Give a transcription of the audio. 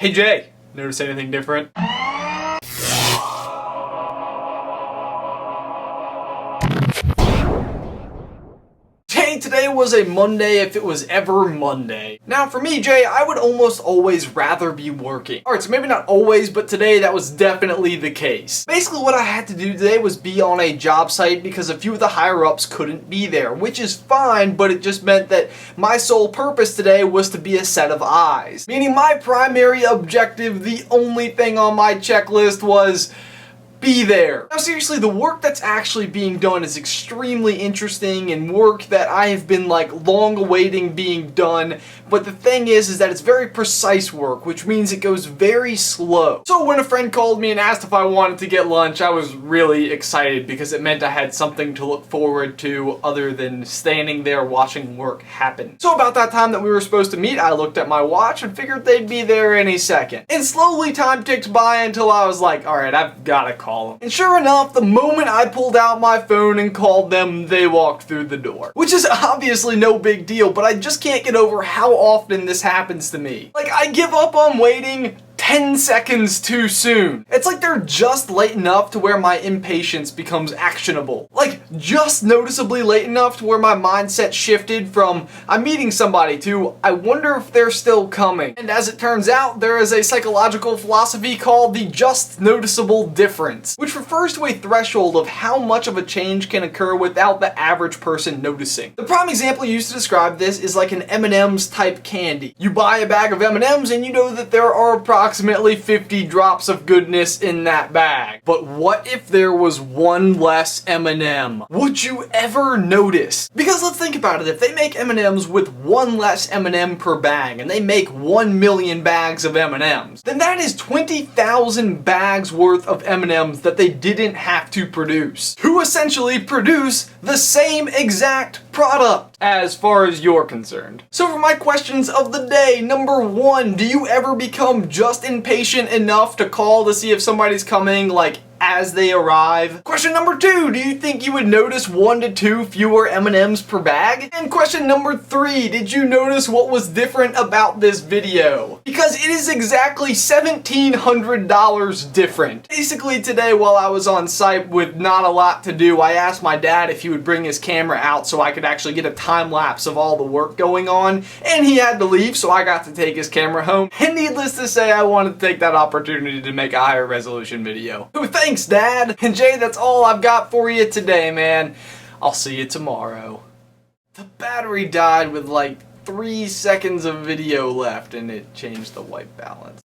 Hey Jay, notice anything different? Jay, today was a Monday if it was ever Monday. Now for me, Jay, I would almost always rather be working. Alright, so maybe not always, but today that was definitely the case. Basically what I had to do today was be on a job site because a few of the higher ups couldn't be there, which is fine, but it just meant that my sole purpose today was to be a set of eyes. Meaning my primary objective, the only thing on my checklist was be there. Now seriously, the work that's actually being done is extremely interesting and work that I have been long awaiting being done, but the thing is that it's very precise work, which means it goes very slow. So when a friend called me and asked if I wanted to get lunch, I was really excited because it meant I had something to look forward to other than standing there watching work happen. So about that time that we were supposed to meet, I looked at my watch and figured they'd be there any second. And slowly time ticked by until I was like, alright, I've gotta call them. And sure enough, the moment I pulled out my phone and called them, they walked through the door. Which is obviously no big deal, but I just can't get over how often this happens to me. I give up on waiting 10 seconds too soon. It's like they're just late enough to where my impatience becomes actionable. Just noticeably late enough to where my mindset shifted from I'm meeting somebody to I wonder if they're still coming. And as it turns out, there is a psychological philosophy called the just noticeable difference, which refers to a threshold of how much of a change can occur without the average person noticing. The prime example used to describe this is like an M&M's type candy. You buy a bag of M&M's and you know that there are approximately 50 drops of goodness in that bag. But what if there was one less M&M? Would you ever notice? Because let's think about it, if they make M&Ms with one less M&M per bag, and they make 1 million bags of M&Ms, then that is 20,000 bags worth of M&Ms that they didn't have to produce. To essentially produce the same exact product, as far as you're concerned. So for my questions of the day, number 1, do you ever become just impatient enough to call to see if somebody's coming, as they arrive? Question number 2, do you think you would notice 1 to 2 fewer M&Ms per bag? And question number 3, did you notice what was different about this video? Because it is exactly $1,700 different. Basically today while I was on site with not a lot to do, I asked my dad if he would bring his camera out so I could actually get a time lapse of all the work going on, and he had to leave, so I got to take his camera home. And needless to say, I wanted to take that opportunity to make a higher resolution video. So thanks, Dad! And Jay, that's all I've got for you today, man. I'll see you tomorrow. The battery died with 3 seconds of video left and it changed the white balance.